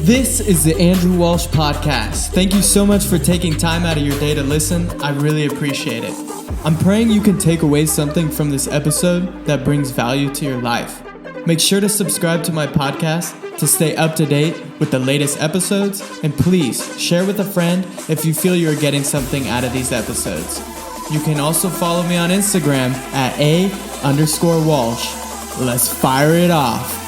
This is the Andrew Walsh podcast. Thank you so much for taking time out of your day to listen. I really appreciate it. I'm praying you can take away something from this episode that brings value to your life. Make sure to subscribe to my podcast to stay up to date with the latest episodes, and please share with a friend if you feel you're getting something out of these episodes. You can also follow me on Instagram at @A_Walsh. Let's fire it off.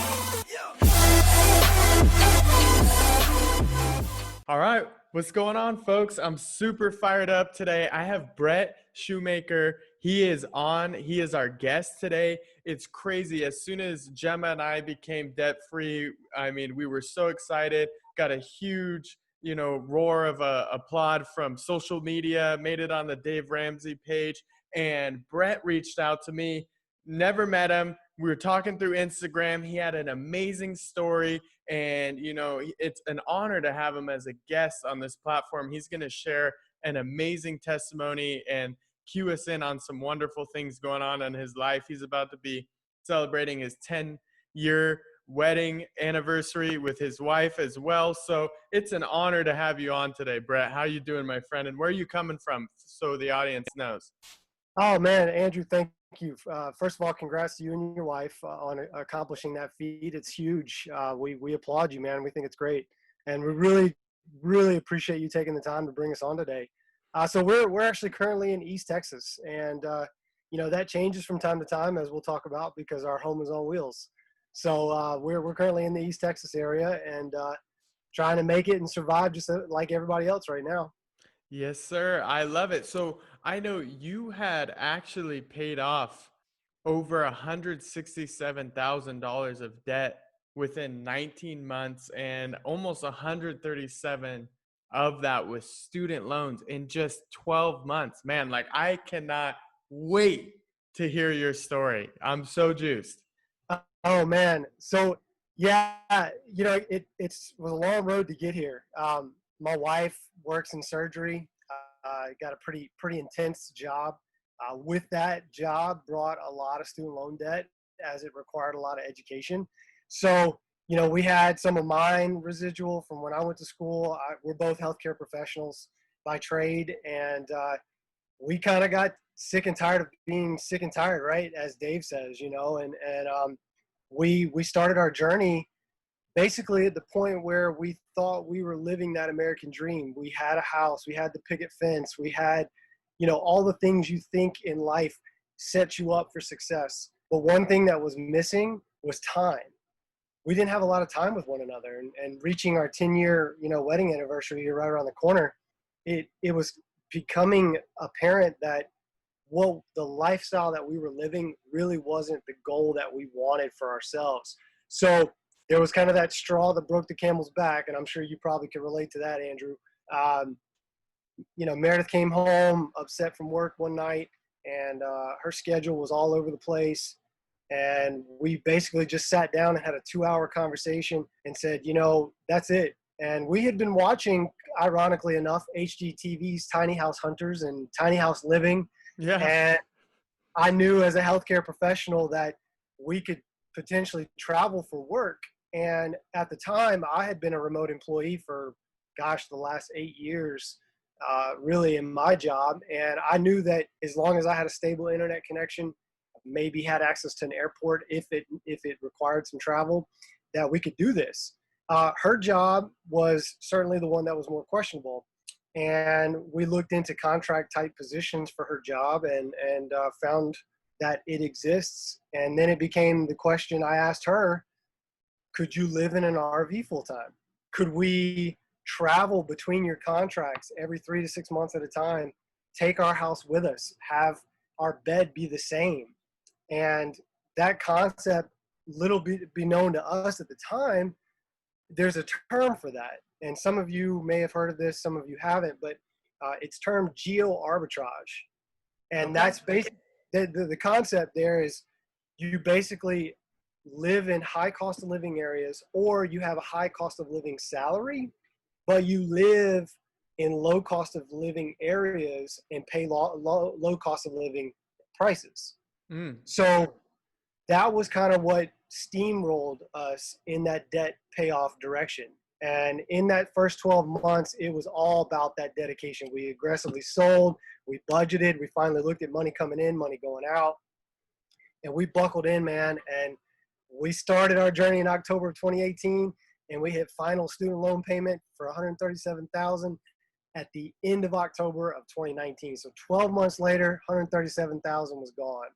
All right, what's going on, folks? I'm super fired up today. I have Brett Shoemaker. He is our guest today. It's crazy. As soon as Gemma and I became debt-free, we were so excited. Got a huge, roar of applaud from social media, made it on the Dave Ramsey page. And Brett reached out to me, never met him. We were talking through Instagram. He had an amazing story. And, it's an honor to have him as a guest on this platform. He's going to share an amazing testimony and cue us in on some wonderful things going on in his life. He's about to be celebrating his 10-year wedding anniversary with his wife as well. So it's an honor to have you on today, Brett. How you doing, my friend? And where are you coming from so the audience knows? Oh, man, Andrew, thank you. First of all, congrats to you and your wife on accomplishing that feat. It's huge. We applaud you, man. We think it's great. And we really, really appreciate you taking the time to bring us on today. So we're actually currently in East Texas. And, that changes from time to time, as we'll talk about, because our home is on wheels. So we're currently in the East Texas area and trying to make it and survive just like everybody else right now. Yes, sir. I love it. So I know you had actually paid off over $167,000 of debt within 19 months, and almost 137 of that was student loans in just 12 months. Man, I cannot wait to hear your story. I'm so juiced. Oh, man. So, yeah, it was a long road to get here. My wife works in surgery. Got a pretty intense job. With that job brought a lot of student loan debt, as it required a lot of education. So, we had some of mine residual from when I went to school. We're both healthcare professionals by trade, and we kind of got sick and tired of being sick and tired, right? As Dave says, and we started our journey basically at the point where we thought we were living that American dream. We had a house, we had the picket fence, we had, all the things you think in life set you up for success. But one thing that was missing was time. We didn't have a lot of time with one another, and reaching our 10-year, wedding anniversary right around the corner, it was becoming apparent that the lifestyle that we were living really wasn't the goal that we wanted for ourselves. So there was kind of that straw that broke the camel's back, and I'm sure you probably can relate to that, Andrew. Meredith came home upset from work one night, and her schedule was all over the place. And we basically just sat down and had a 2-hour conversation and said, that's it. And we had been watching, ironically enough, HGTV's Tiny House Hunters and Tiny House Living. Yeah. And I knew as a healthcare professional that we could potentially travel for work. And at the time, I had been a remote employee for, the last 8 years, really in my job. And I knew that as long as I had a stable internet connection, maybe had access to an airport if it required some travel, that we could do this. Her job was certainly the one that was more questionable. And we looked into contract type positions for her job and found that it exists. And then it became the question I asked her: could you live in an RV full time? Could we travel between your contracts every 3 to 6 months at a time, take our house with us, have our bed be the same? And that concept, little be known to us at the time, there's a term for that. And some of you may have heard of this, some of you haven't, but it's termed geo arbitrage. And Okay. That's basically the concept there is you basically live in high cost of living areas, or you have a high cost of living salary, but you live in low cost of living areas and pay low cost of living prices. So that was kind of what steamrolled us in that debt payoff direction. And in that first 12 months, it was all about that dedication. We aggressively sold, we budgeted, we finally looked at money coming in, money going out, and we buckled in, man. And we started our journey in October of 2018, and we hit final student loan payment for $137,000 at the end of October of 2019. So 12 months later, $137,000 was gone.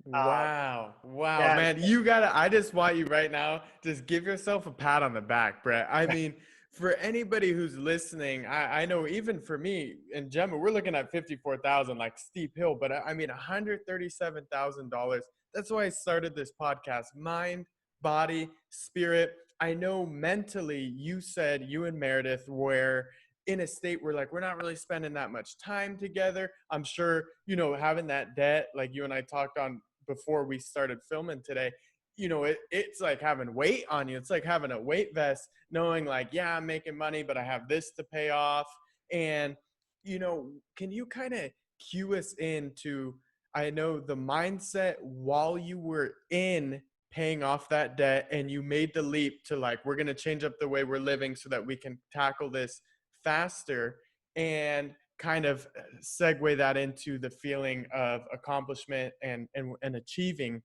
Wow. Wow, Yeah, man. I just want you right now, just give yourself a pat on the back, Brett. I mean, for anybody who's listening, I know even for me and Gemma, we're looking at 54,000, like steep hill, but I mean, $137,000. That's why I started this podcast, mind, body, spirit. I know mentally you said you and Meredith were in a state where like we're not really spending that much time together. I'm sure, having that debt, like you and I talked on before we started filming today, it's like having weight on you. It's like having a weight vest, knowing like, yeah, I'm making money, but I have this to pay off. And, can you kind of cue us into, I know the mindset while you were in paying off that debt and you made the leap to like, we're going to change up the way we're living so that we can tackle this faster, and kind of segue that into the feeling of accomplishment and achieving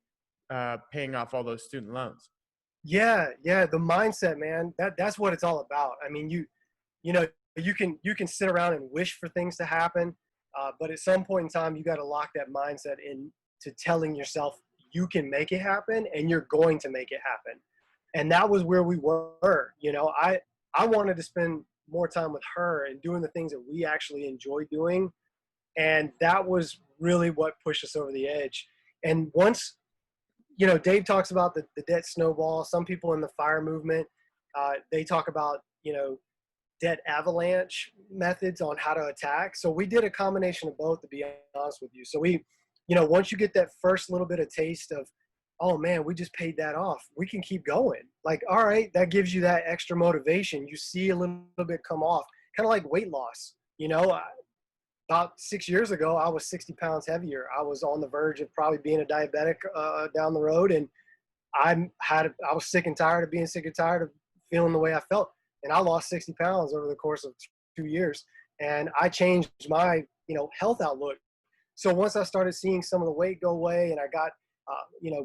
paying off all those student loans. yeah, the mindset, man. That's what it's all about. I mean, you know, you can sit around and wish for things to happen, but at some point in time, you got to lock that mindset into telling yourself you can make it happen and you're going to make it happen. And that was where we were. I wanted to spend more time with her and doing the things that we actually enjoy doing, and that was really what pushed us over the edge. And once, Dave talks about the debt snowball. Some people in the FIRE movement, they talk about, debt avalanche methods on how to attack. So we did a combination of both, to be honest with you. So once you get that first little bit of taste of, oh man, we just paid that off, we can keep going. Like, all right, that gives you that extra motivation. You see a little bit come off, kind of like weight loss. About 6 years ago, I was 60 pounds heavier. I was on the verge of probably being a diabetic down the road. And I was sick and tired of being sick and tired of feeling the way I felt. And I lost 60 pounds over the course of 2 years. And I changed my, health outlook. So once I started seeing some of the weight go away and I got,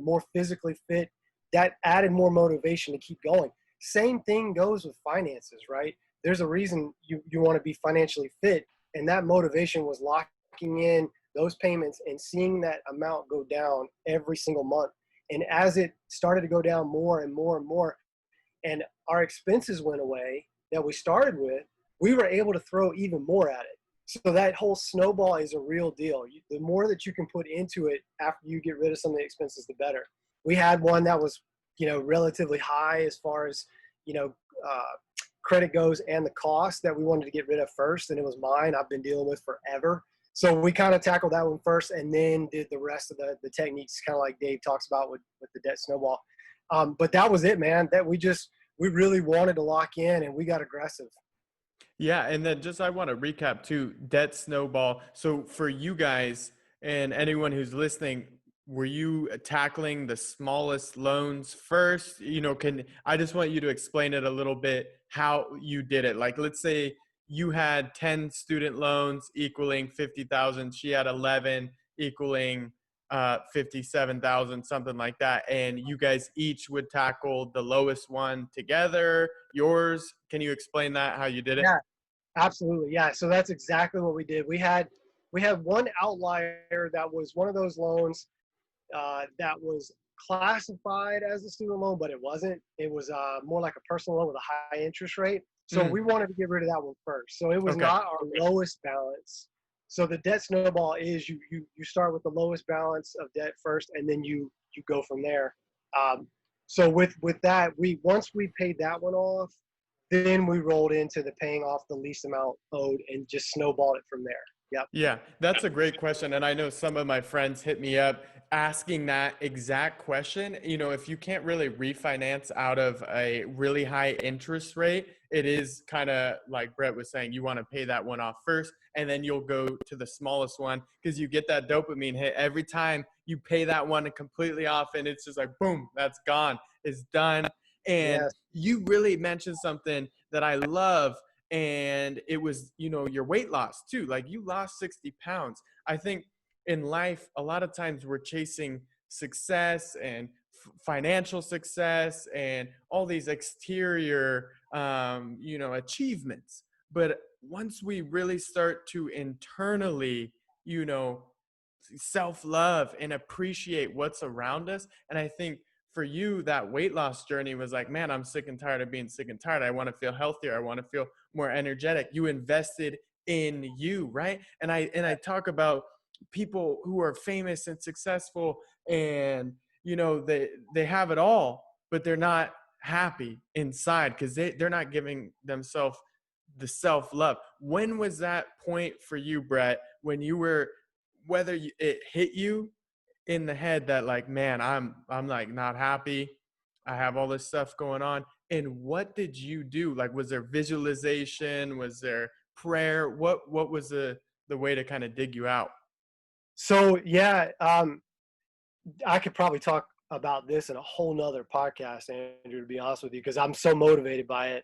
more physically fit, that added more motivation to keep going. Same thing goes with finances, right? There's a reason you want to be financially fit. And that motivation was locking in those payments and seeing that amount go down every single month. And as it started to go down more and more and more, and our expenses went away that we started with, we were able to throw even more at it. So that whole snowball is a real deal. The more that you can put into it after you get rid of some of the expenses, the better. We had one that was, relatively high as far as, credit goes, and the cost that we wanted to get rid of first. And it was mine. I've been dealing with forever. So we kind of tackled that one first and then did the rest of the techniques, kind of like Dave talks about with the debt snowball. But that was it, man. That we really wanted to lock in, and we got aggressive. Yeah, and then just I want to recap too, debt snowball. So for you guys and anyone who's listening, were you tackling the smallest loans first? I just want you to explain it a little bit how you did it. Like, let's say you had 10 student loans equaling 50,000. She had 11 equaling 57,000, something like that. And you guys each would tackle the lowest one together. Yours, can you explain that, how you did it? Yeah, absolutely. Yeah. So that's exactly what we did. We had one outlier that was one of those loans that was classified as a student loan, but it wasn't. It was more like a personal loan with a high interest rate. So we wanted to get rid of that one first. So it was not our lowest balance. So the debt snowball is you start with the lowest balance of debt first, and then you go from there. So with that, once we paid that one off, then we rolled into the paying off the least amount owed and just snowballed it from there. Yep. Yeah, that's a great question. And I know some of my friends hit me up asking that exact question. If you can't really refinance out of a really high interest rate, it is kind of like Brett was saying, you want to pay that one off first, and then you'll go to the smallest one because you get that dopamine hit every time you pay that one completely off, and it's just like, boom, that's gone, it's done. And Yes. you really mentioned something that I love, and it was, your weight loss too. Like, you lost 60 pounds. I think in life, a lot of times we're chasing success and financial success and all these exterior, achievements. But once we really start to internally, you know, self love and appreciate what's around us. And I think for you, that weight loss journey was like, man, I'm sick and tired of being sick and tired. I want to feel healthier. I want to feel more energetic. You invested in you, right? And I talk about people who are famous and successful, and they have it all, but they're not happy inside because they're not giving themselves the self love. When was that point for you, Brett, when you were, it hit you in the head that, like, man, I'm like not happy, I have all this stuff going on? And what did you do? Like, was there visualization, was there prayer? What was the way to kind of dig you out? So yeah, I could probably talk about this in a whole nother podcast, Andrew, to be honest with you, because I'm so motivated by it.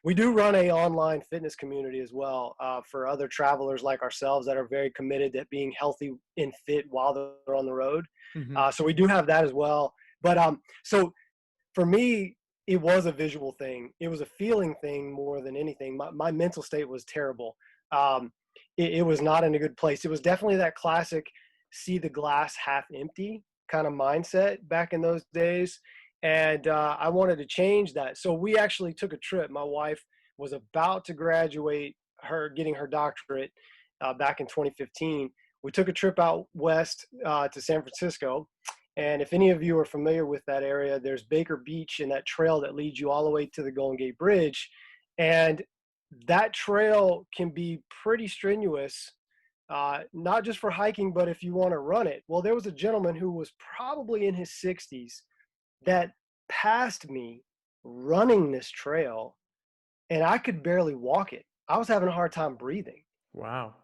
We do run a online fitness community as well, for other travelers like ourselves that are very committed to being healthy and fit while they're on the road. Hmm. So we do have that as well. But so for me, it was a visual thing. It was a feeling thing more than anything. My mental state was terrible. Um, it was not in a good place. It was definitely that classic see the glass half empty kind of mindset back in those days. And I wanted to change that. So we actually took a trip. My wife was about to graduate, getting her doctorate back in 2015. We took a trip out west to San Francisco. And if any of you are familiar with that area, there's Baker Beach and that trail that leads you all the way to the Golden Gate Bridge. And that trail can be pretty strenuous, not just for hiking, but if you want to run it. Well, there was a gentleman who was probably in his 60s that passed me running this trail, and I could barely walk it. I was having a hard time breathing. Wow.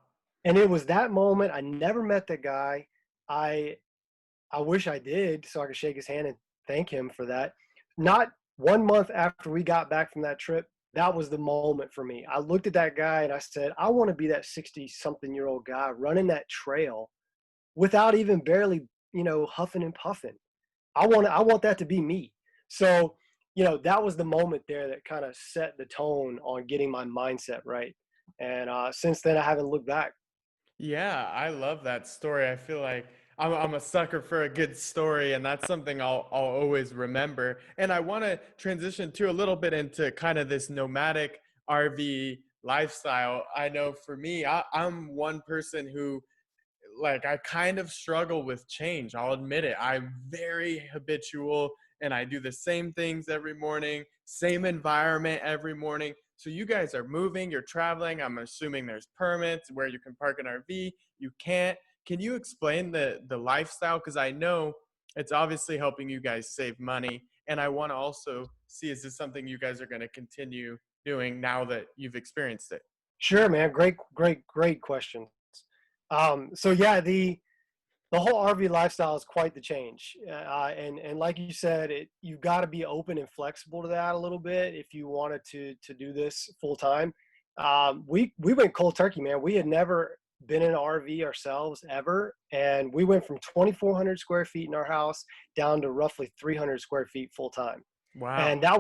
And it was that moment. I never met the guy. I I wish I did so I could shake his hand and thank him for that. Not 1 month after we got back from that trip, that was the moment for me. I looked at that guy and I said, I want to be that 60-something-year-old guy running that trail without even barely, huffing and puffing. I want that to be me. So, that was the moment there that kind of set the tone on getting my mindset right. And since then, I haven't looked back. Yeah, I love that story. I feel like I'm a sucker for a good story, and that's something I'll always remember. And I want to transition to a little bit into kind of this nomadic RV lifestyle. I know for me, I'm one person who, like, I kind of struggle with change. I'll admit it. I'm very habitual, and I do the same things every morning, same environment every morning. So you guys are moving, you're traveling. I'm assuming there's permits where you can park an RV. You can't. Can you explain the lifestyle? Because I know it's obviously helping you guys save money. And I want to also see, is this something you guys are going to continue doing now that you've experienced it? Sure, man. Great, great, great question. So yeah, the whole RV lifestyle is quite the change, and like you said, you've got to be open and flexible to that a little bit if you wanted to do this full time. We went cold turkey, man. We had never been in an RV ourselves ever, and we went from 2,400 square feet in our house down to roughly 300 square feet full time, Wow. and that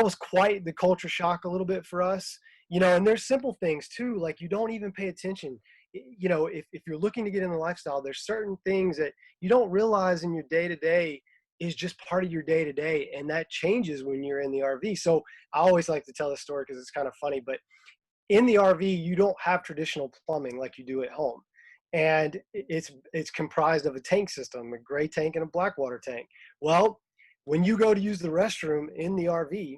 was quite the culture shock a little bit for us. And there's simple things too, like you don't even pay attention. If you're looking to get in the lifestyle, there's certain things that you don't realize in your day to day is just part of your day to day, and that changes when you're in the RV. So I always like to tell this story because it's kind of funny, but in the RV, you don't have traditional plumbing like you do at home. And it's comprised of a tank system, a gray tank and a black water tank. Well, when you go to use the restroom in the RV,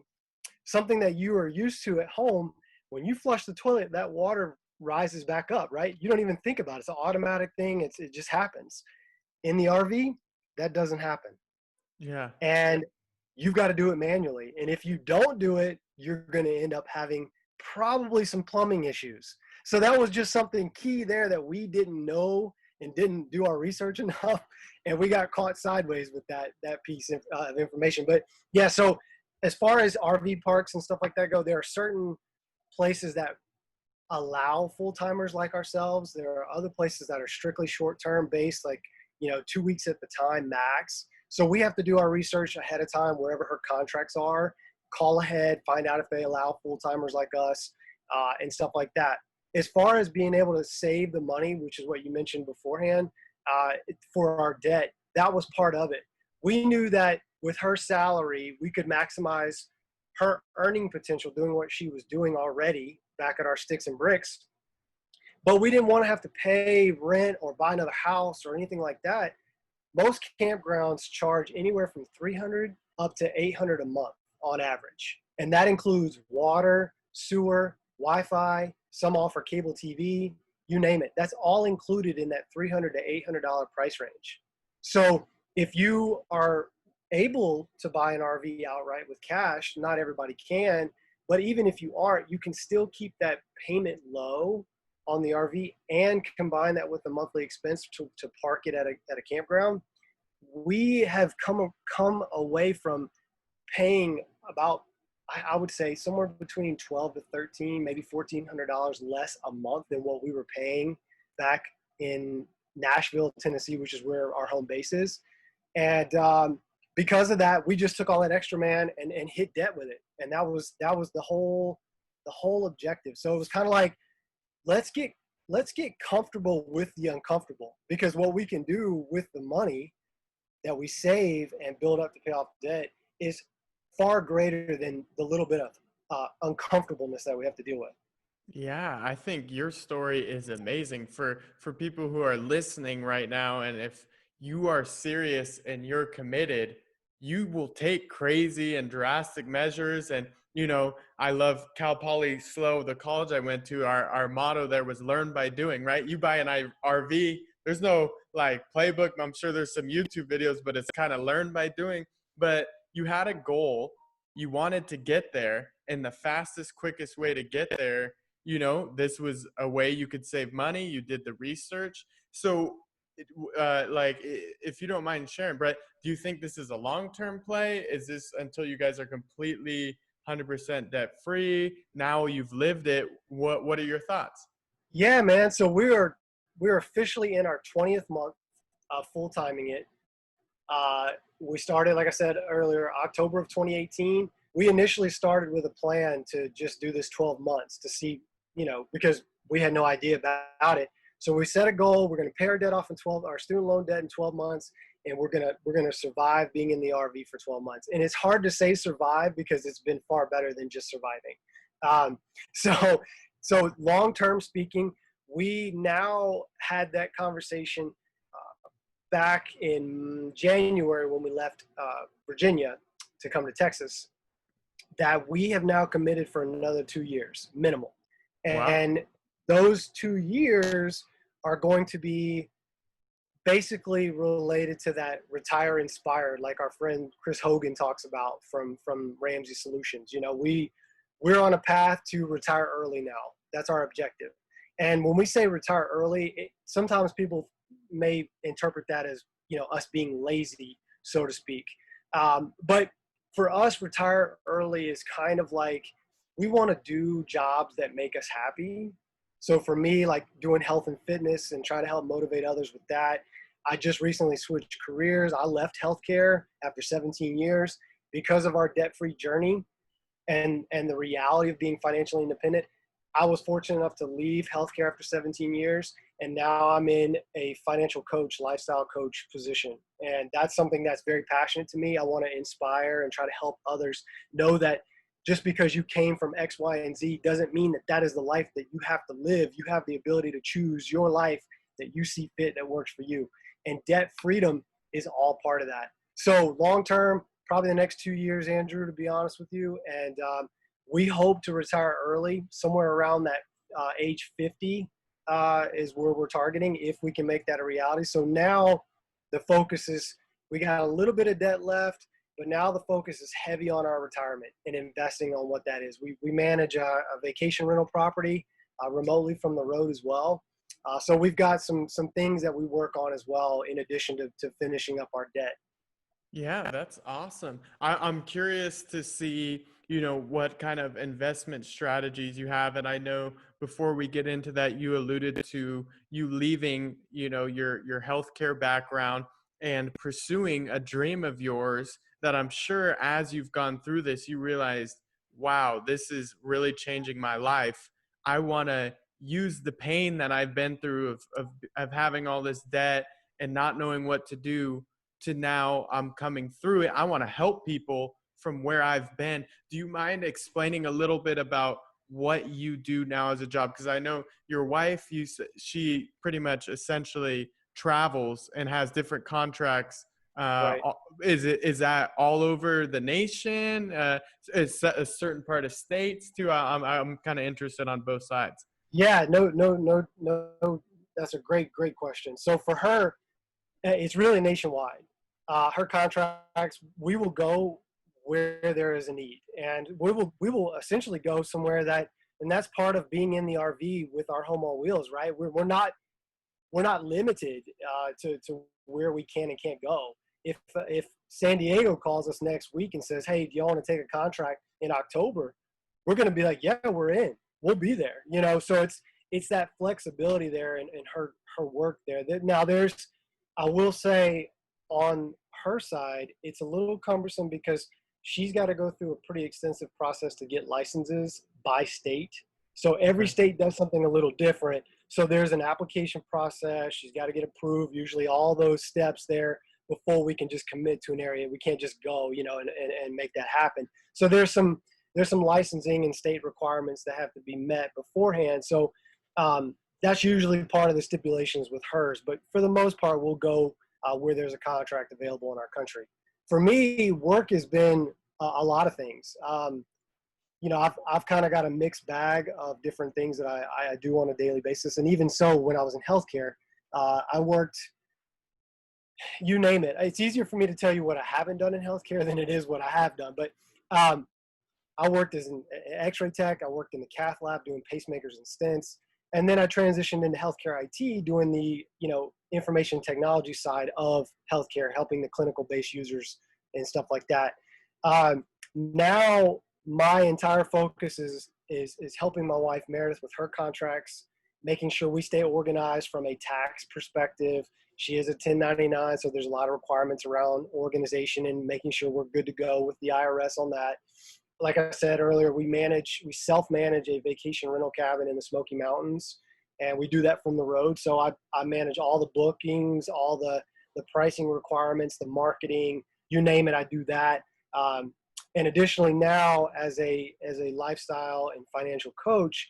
something that you are used to at home, when you flush the toilet, that water rises back up, right? You don't even think about it. It's an automatic thing. It just happens. In the RV, that doesn't happen. Yeah. And you've got to do it manually. And if you don't do it, you're going to end up having probably some plumbing issues. So that was just something key there that we didn't know and didn't do our research enough. And we got caught sideways with that piece of information. But yeah, so as far as RV parks and stuff like that go, there are certain places that allow full-timers like ourselves. There are other places that are strictly short-term based, like, 2 weeks at the time max. So we have to do our research ahead of time wherever her contracts are, call ahead, find out if they allow full-timers like us, and stuff like that. As far as being able to save the money, which is what you mentioned beforehand, for our debt, that was part of it. We knew that with her salary, we could maximize her earning potential doing what she was doing already back at our sticks and bricks. But we didn't want to have to pay rent or buy another house or anything like that. Most campgrounds charge anywhere from $300 up to $800 a month on average. And that includes water, sewer, Wi-Fi, some offer cable TV, you name it. That's all included in that $300 to $800 price range. So if you are able to buy an RV outright with cash, not everybody can, but even if you aren't, you can still keep that payment low on the RV and combine that with the monthly expense to park it at a campground. We have come away from paying about, I would say, somewhere between 12 to 13, maybe $1,400 less a month than what we were paying back in Nashville, Tennessee, which is where our home base is. And because of that, we just took all that extra, man, and hit debt with it. And that was the whole objective. So it was kind of like, let's get comfortable with the uncomfortable, because what we can do with the money that we save and build up to pay off debt is far greater than the little bit of uncomfortableness that we have to deal with. Yeah, I think your story is amazing for people who are listening right now. And if you are serious and you're committed, you will take crazy and drastic measures. And I love Cal Poly SLO, the college I went to. Our motto there was learn by doing. Right? You buy an RV. There's no like playbook. I'm sure there's some YouTube videos, but it's kind of learn by doing. But you had a goal. You wanted to get there, and the fastest, quickest way to get there, this was a way you could save money. You did the research. So, if you don't mind sharing, Brett, do you think this is a long-term play? Is this until you guys are completely 100% debt-free? Now you've lived it. What are your thoughts? Yeah, man. So we're officially in our 20th month of full-timing it. We started, like I said earlier, October of 2018. We initially started with a plan to just do this 12 months to see, because we had no idea about it. So we set a goal. We're going to pay our debt off in our student loan debt in 12 months, and we're going to survive being in the RV for 12 months. And it's hard to say survive because it's been far better than just surviving. So long-term speaking, we now had that conversation back in January when we left Virginia to come to Texas, that we have now committed for another 2 years, minimal. And Wow. those 2 years are going to be basically related to that retire inspired, like our friend Chris Hogan talks about from Ramsey Solutions. We're on a path to retire early now. That's our objective. And when we say retire early, sometimes people may interpret that as, us being lazy, so to speak. But for us, retire early is kind of like, we want to do jobs that make us happy. So for me, like doing health and fitness and trying to help motivate others with that. I just recently switched careers. I left healthcare after 17 years because of our debt-free journey and the reality of being financially independent. I was fortunate enough to leave healthcare after 17 years, and now I'm in a financial coach, lifestyle coach position. And that's something that's very passionate to me. I want to inspire and try to help others know that just because you came from X, Y, and Z doesn't mean that that is the life that you have to live. You have the ability to choose your life that you see fit, that works for you. And debt freedom is all part of that. So long-term, probably the next 2 years, Andrew, to be honest with you. And we hope to retire early, somewhere around that age 50 is where we're targeting, if we can make that a reality. So now the focus is, we got a little bit of debt left, but now the focus is heavy on our retirement and investing on what that is. We manage a vacation rental property remotely from the road as well. So we've got some things that we work on as well, in addition to finishing up our debt. Yeah, that's awesome. I'm curious to see, what kind of investment strategies you have. And I know before we get into that, you alluded to you leaving, your healthcare background and pursuing a dream of yours that I'm sure as you've gone through this, you realized, wow, this is really changing my life. I want to use the pain that I've been through of having all this debt and not knowing what to do to now I'm coming through it. I want to help people from where I've been. Do you mind explaining a little bit about what you do now as a job? Because I know your wife, she pretty much essentially travels and has different contracts. Right. Is that all over the nation? Is a certain part of states too? I'm kind of interested on both sides. Yeah, no, no, no, no. That's a great question. So for her, it's really nationwide. Her contracts, we will go where there is a need, and we will essentially go somewhere that, and that's part of being in the RV with our home on wheels, right? We're not limited to where we can and can't go. If San Diego calls us next week and says, "Hey, do you want to take a contract in October?" We're going to be like, "Yeah, we're in. We'll be there." So it's that flexibility there, and her work there. Now I will say, on her side, it's a little cumbersome because she's got to go through a pretty extensive process to get licenses by state. So every Okay. state does something a little different. So there's an application process. She's got to get approved, usually all those steps there before we can just commit to an area. We can't just go, and make that happen. So there's some licensing and state requirements that have to be met beforehand. So that's usually part of the stipulations with hers. But for the most part, we'll go where there's a contract available in our country. For me, work has been a lot of things. I've kind of got a mixed bag of different things that I do on a daily basis. And even so, when I was in healthcare, I worked, you name it. It's easier for me to tell you what I haven't done in healthcare than it is what I have done. But um, I worked as an X-ray tech. I worked in the cath lab doing pacemakers and stents, and then I transitioned into healthcare IT, doing the information technology side of healthcare, helping the clinical-based users and stuff like that. Now my entire focus is helping my wife Meredith with her contracts, making sure we stay organized from a tax perspective. She is a 1099, so there's a lot of requirements around organization and making sure we're good to go with the IRS on that. Like I said earlier, we self-manage a vacation rental cabin in the Smoky Mountains, and we do that from the road. So I manage all the bookings, all the pricing requirements, the marketing, you name it, I do that. And additionally, now as a lifestyle and financial coach,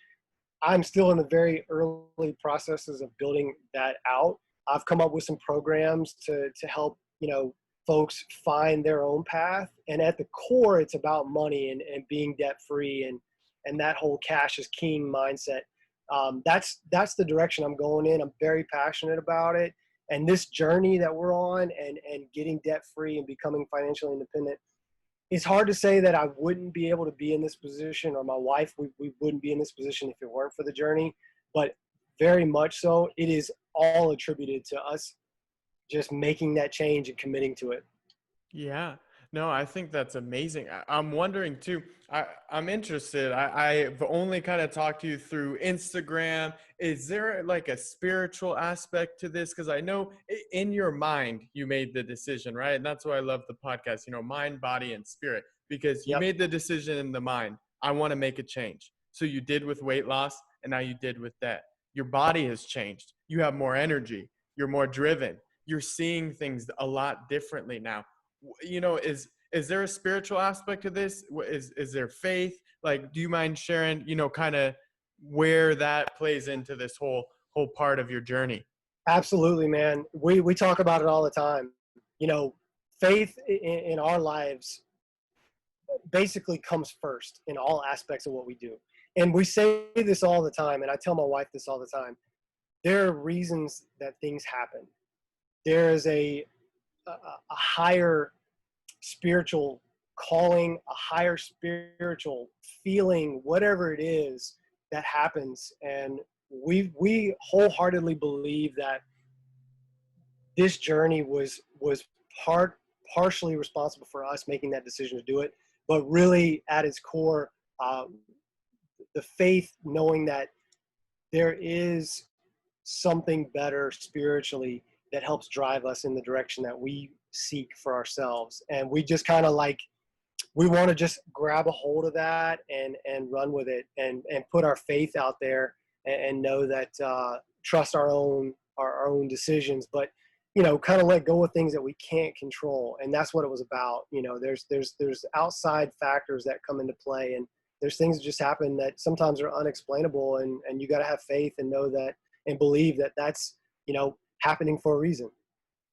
I'm still in the very early processes of building that out. I've come up with some programs to help, folks find their own path. And at the core, it's about money and being debt free and that whole cash is king mindset. That's the direction I'm going in. I'm very passionate about it. And this journey that we're on and getting debt free and becoming financially independent, it's hard to say that I wouldn't be able to be in this position, or my wife, we wouldn't be in this position if it weren't for the journey. But very much so, it is all attributed to us just making that change and committing to it. Yeah. No, I think that's amazing. I'm wondering too. I'm interested. I've only kind of talked to you through Instagram. Is there like a spiritual aspect to this? Because I know in your mind you made the decision, right? And that's why I love the podcast. Mind, body, and spirit. Because you Yep. made the decision in the mind. I want to make a change. So you did with weight loss, and now you did with that. Your body has changed. You have more energy. You're more driven. You're seeing things a lot differently now. Is there a spiritual aspect to this? Is there faith? Like, do you mind sharing, kind of where that plays into this whole part of your journey? Absolutely, man. We talk about it all the time. You know, faith in our lives basically comes first in all aspects of what we do. And we say this all the time, and I tell my wife this all the time. There are reasons that things happen. There is a higher spiritual calling, a higher spiritual feeling, whatever it is that happens. And we wholeheartedly believe that this journey was partially responsible for us making that decision to do it, but really at its core, uh, the faith, knowing that there is something better spiritually that helps drive us in the direction that we seek for ourselves. And we just kind of like, we want to just grab a hold of that and run with it and put our faith out there and know that, trust our own decisions, but, kind of let go of things that we can't control. And that's what it was about. There's outside factors that come into play, and there's things that just happen that sometimes are unexplainable, and you got to have faith and know that and believe that that's, happening for a reason.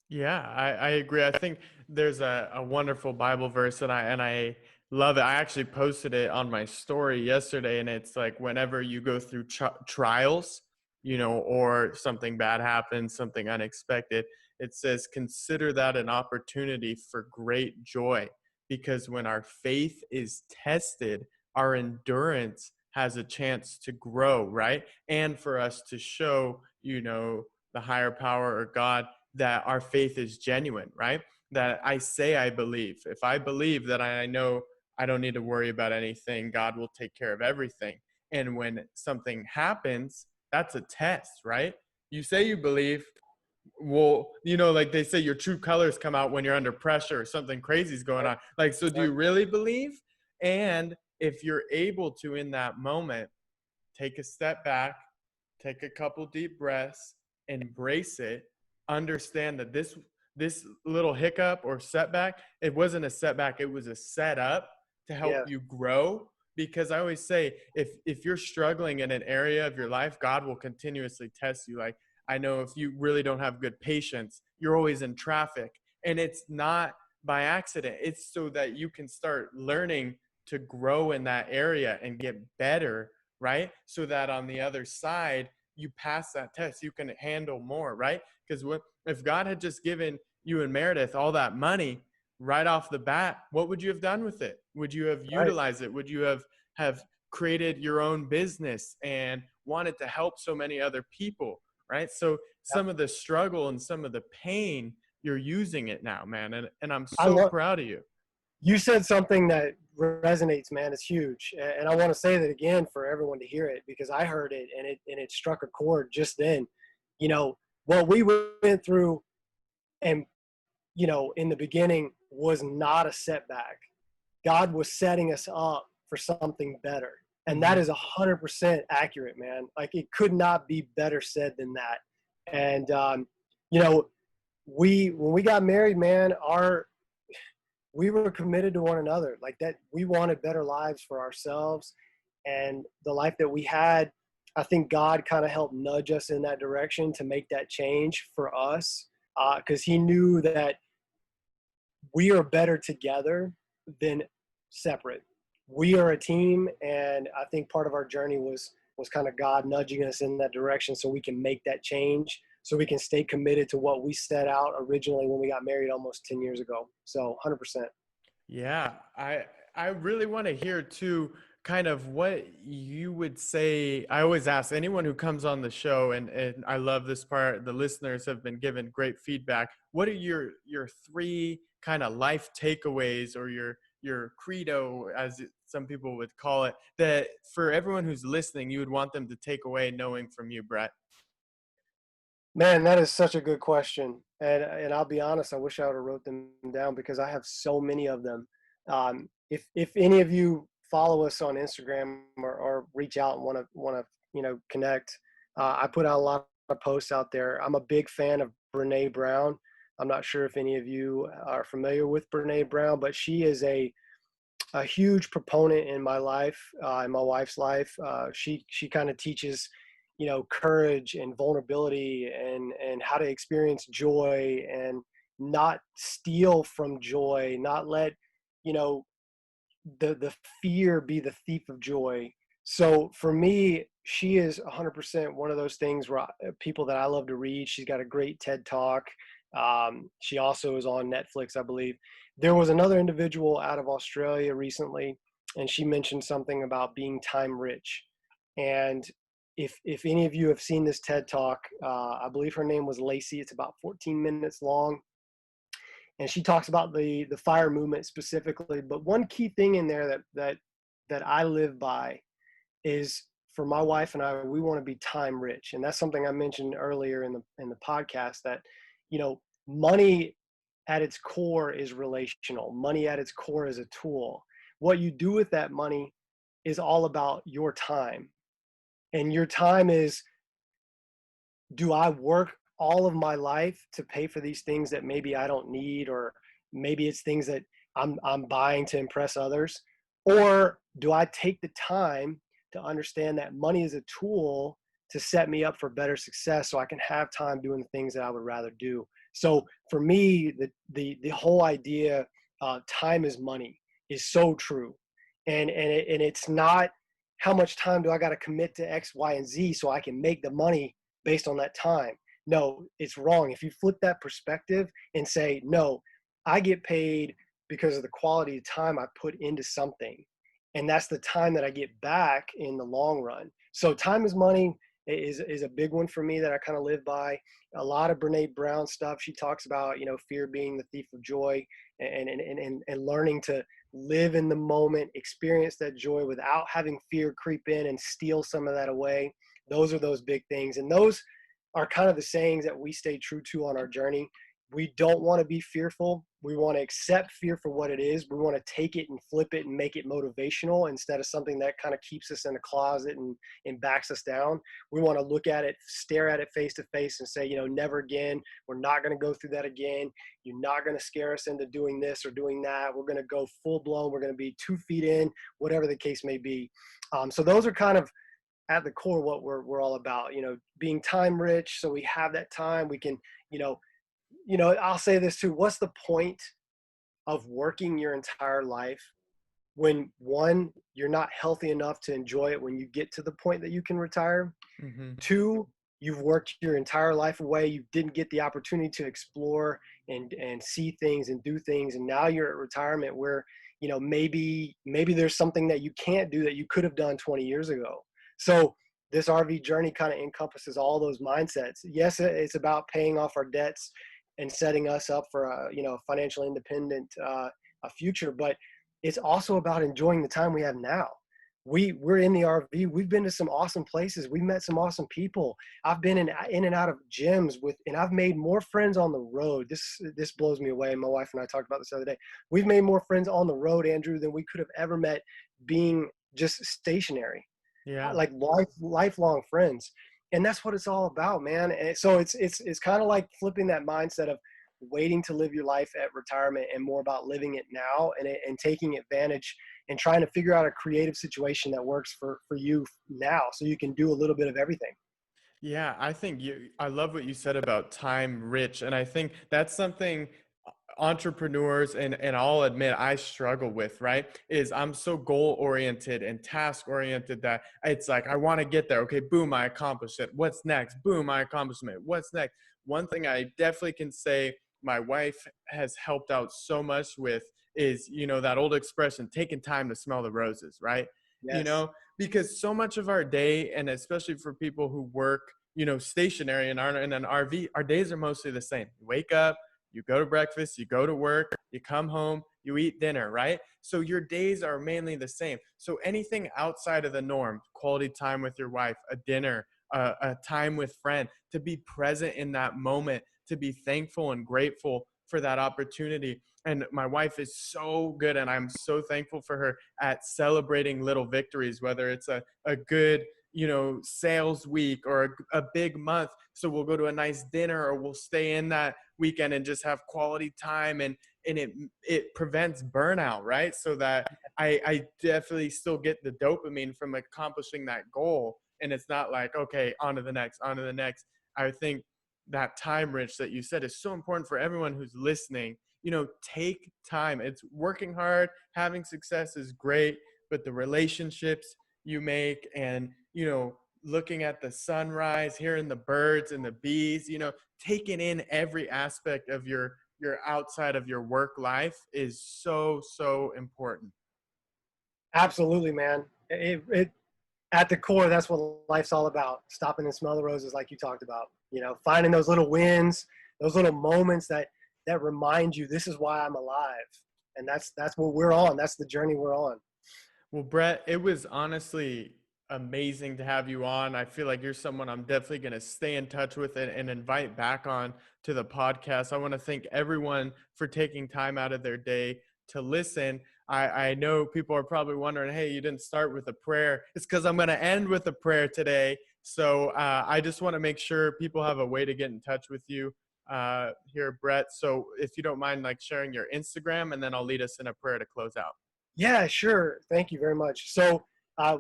Yeah, I agree. I think there's a wonderful Bible verse, and I love it. I actually posted it on my story yesterday, and it's like whenever you go through trials, or something bad happens, something unexpected, it says, consider that an opportunity for great joy, because when our faith is tested, our endurance has a chance to grow, right? And for us to show, the higher power or God that our faith is genuine, right? That I say I believe. If I believe that I know I don't need to worry about anything, God will take care of everything. And when something happens, that's a test, right? You say you believe, well, like they say, your true colors come out when you're under pressure or something crazy is going Right. on. Like, so do you Exactly. really believe? And if you're able to, in that moment, take a step back, take a couple deep breaths, embrace it, understand that this little hiccup or setback, it wasn't a setback, it was a setup to help Yeah. you grow. Because I always say, if you're struggling in an area of your life, God will continuously test you. Like, I know if you really don't have good patience, you're always in traffic, and it's not by accident. It's so that you can start learning to grow in that area and get better, right? So that on the other side, you pass that test, you can handle more, right? Because if God had just given you and Meredith all that money right off the bat, what would you have done with it? Would you have Right. utilized it? Would you have created your own business and wanted to help so many other people, right? So Yep. some of the struggle and some of the pain, you're using it now, man. And I'm I so love, proud of you. you said something that resonates, man. It's huge. And I want to say that again for everyone to hear it, because I heard it and it struck a chord just then. What we went through and, in the beginning was not a setback. God was setting us up for something better. And that Mm-hmm. is 100% accurate, man. Like, it could not be better said than that. And, you know, when we got married, man, we were committed to one another, like that. We wanted better lives for ourselves, and the life that we had, I think God kind of helped nudge us in that direction to make that change for us, because he knew that we are better together than separate. We are a team, and I think part of our journey was kind of God nudging us in that direction so we can make that change, so we can stay committed to what we set out originally when we got married almost 10 years ago. So 100%. Yeah, I really want to hear too, kind of what you would say. I always ask anyone who comes on the show, and I love this part. The listeners have been given great feedback. What are your three kind of life takeaways, or your credo, as some people would call it, that for everyone who's listening, you would want them to take away knowing from you, Brett? Man, that is such a good question, and I'll be honest. I wish I would have wrote them down because I have so many of them. If any of you follow us on Instagram or reach out and want to connect, I put out a lot of posts out there. I'm a big fan of Brene Brown. I'm not sure if any of you are familiar with Brene Brown, but she is a huge proponent in my life, in my wife's life. She kind of teaches, courage and vulnerability and how to experience joy and not steal from joy, not let, you know, the fear be the thief of joy. So for me, she is 100% one of those things where people that I love to read. She's got a great TED talk. She also is on Netflix, I believe. There was another individual out of Australia recently, and she mentioned something about being time rich. And if any of you have seen this TED talk, I believe her name was Lacey. It's about 14 minutes long, and she talks about the fire movement specifically. But one key thing in there that I live by is, for my wife and I, we want to be time rich. And that's something I mentioned earlier in the podcast, that, money at its core is relational. Money at its core is a tool. What you do with that money is all about your time. And your time is, do I work all of my life to pay for these things that maybe I don't need, or maybe it's things that I'm buying to impress others? Or do I take the time to understand that money is a tool to set me up for better success, so I can have time doing the things that I would rather do? So for me, the whole idea, time is money, is so true. And it's not, how much time do I got to commit to X, Y, and Z so I can make the money based on that time. No, it's wrong. If you flip that perspective and say, no, I get paid because of the quality of time I put into something. And that's the time that I get back in the long run. So time is money is a big one for me that I kind of live by. A lot of Brene Brown stuff. She talks about, fear being the thief of joy, and learning to live in the moment, experience that joy without having fear creep in and steal some of that away. Those are those big things. And those are kind of the sayings that we stay true to on our journey. We don't want to be fearful. We want to accept fear for what it is. We want to take it and flip it and make it motivational instead of something that kind of keeps us in a closet and backs us down. We want to look at it, stare at it face to face, and say, never again. We're not going to go through that again. You're not going to scare us into doing this or doing that. We're going to go full blown. We're going to be 2 feet in, whatever the case may be. So those are kind of at the core what we're all about, being time rich. So we have that time. We can, I'll say this too. What's the point of working your entire life when, one, you're not healthy enough to enjoy it when you get to the point that you can retire? Mm-hmm. 2, you've worked your entire life away. You didn't get the opportunity to explore and see things and do things. And now you're at retirement where, maybe there's something that you can't do that you could have done 20 years ago. So this RV journey kind of encompasses all those mindsets. Yes, it's about paying off our debts and setting us up for a financial independent a future, but it's also about enjoying the time we have now. We're in the RV. We've been to some awesome places. We've met some awesome people. I've been in and out of gyms and I've made more friends on the road. This blows me away. My wife and I talked about this the other day. We've made more friends on the road, Andrew, than we could have ever met being just stationary. Yeah. Like lifelong friends. And that's what it's all about, man. And so it's kind of like flipping that mindset of waiting to live your life at retirement and more about living it now and taking advantage and trying to figure out a creative situation that works for you now, so you can do a little bit of everything. Yeah, I love what you said about time rich. And I think that's something entrepreneurs and I'll admit I struggle with, right? Is I'm so goal oriented and task oriented that it's like, I want to get there. Okay, boom, I accomplished it. What's next? Boom, I accomplished it. What's next? One thing I definitely can say my wife has helped out so much with is, that old expression, taking time to smell the roses, right? You Yes. know, because so much of our day, and especially for people who work, stationary and aren't in an RV, our days are mostly the same. You wake up, you go to breakfast, you go to work, you come home, you eat dinner, right? So your days are mainly the same. So anything outside of the norm, quality time with your wife, a dinner, a time with friend, to be present in that moment, to be thankful and grateful for that opportunity. And my wife is so good, and I'm so thankful for her at celebrating little victories, whether it's a good, sales week or a big month. So we'll go to a nice dinner, or we'll stay in that weekend and just have quality time, and it prevents burnout, right? So that I definitely still get the dopamine from accomplishing that goal, and it's not like, okay, on to the next, on to the next. I think that time rich that you said is so important for everyone who's listening. Take time. It's working hard, having success is great, but the relationships you make, and looking at the sunrise, hearing the birds and the bees, taking in every aspect of your outside of your work life is so important. Absolutely, man. At the core, that's what life's all about. Stopping and smell the roses, like you talked about. Finding those little wins, those little moments that that remind you this is why I'm alive. And that's what we're on. That's the journey we're on. Well, Brett, it was honestly amazing to have you on. I feel like you're someone I'm definitely going to stay in touch with and invite back on to the podcast. I want to thank everyone for taking time out of their day to listen. I know people are probably wondering, hey, you didn't start with a prayer. It's because I'm going to end with a prayer today. So I just want to make sure people have a way to get in touch with you here, Brett. So if you don't mind, like sharing your Instagram, and then I'll lead us in a prayer to close out. Yeah, sure. Thank you very much. So uh,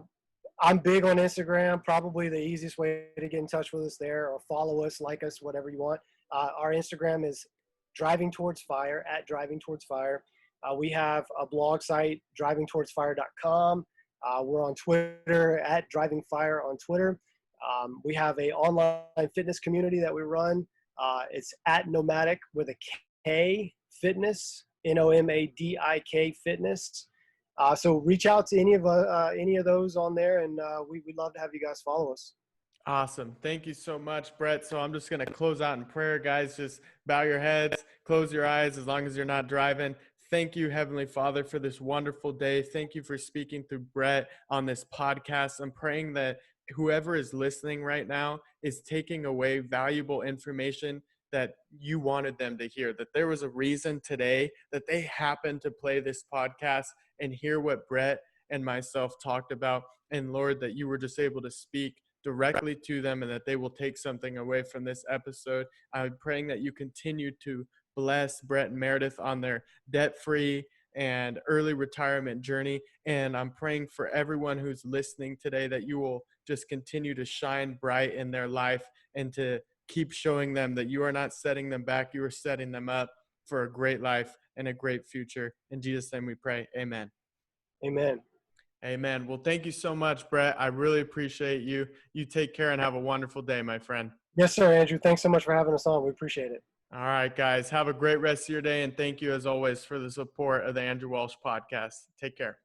I'm big on Instagram. Probably the easiest way to get in touch with us there, or follow us, like us, whatever you want. Our Instagram is Driving Towards Fire, at Driving Towards Fire. We have a blog site, drivingtowardsfire.com. We're on Twitter, at Driving Fire on Twitter. We have a online fitness community that we run. It's at Nomadic with a K Fitness, Nomadik Fitness. So reach out to any of those on there, and we'd love to have you guys follow us. Awesome. Thank you so much, Brett. So I'm just going to close out in prayer, guys. Just bow your heads, close your eyes as long as you're not driving. Thank you, Heavenly Father, for this wonderful day. Thank you for speaking through Brett on this podcast. I'm praying that whoever is listening right now is taking away valuable information that you wanted them to hear, that there was a reason today that they happened to play this podcast and hear what Brett and myself talked about. And Lord, that you were just able to speak directly to them and that they will take something away from this episode. I'm praying that you continue to bless Brett and Meredith on their debt-free and early retirement journey. And I'm praying for everyone who's listening today that you will just continue to shine bright in their life and to keep showing them that you are not setting them back. You are setting them up for a great life and a great future. In Jesus' name we pray. Amen. Amen. Amen. Well, thank you so much, Brett. I really appreciate you. You take care and have a wonderful day, my friend. Yes, sir, Andrew. Thanks so much for having us on. We appreciate it. All right, guys. Have a great rest of your day. And thank you, as always, for the support of the Andrew Walsh podcast. Take care.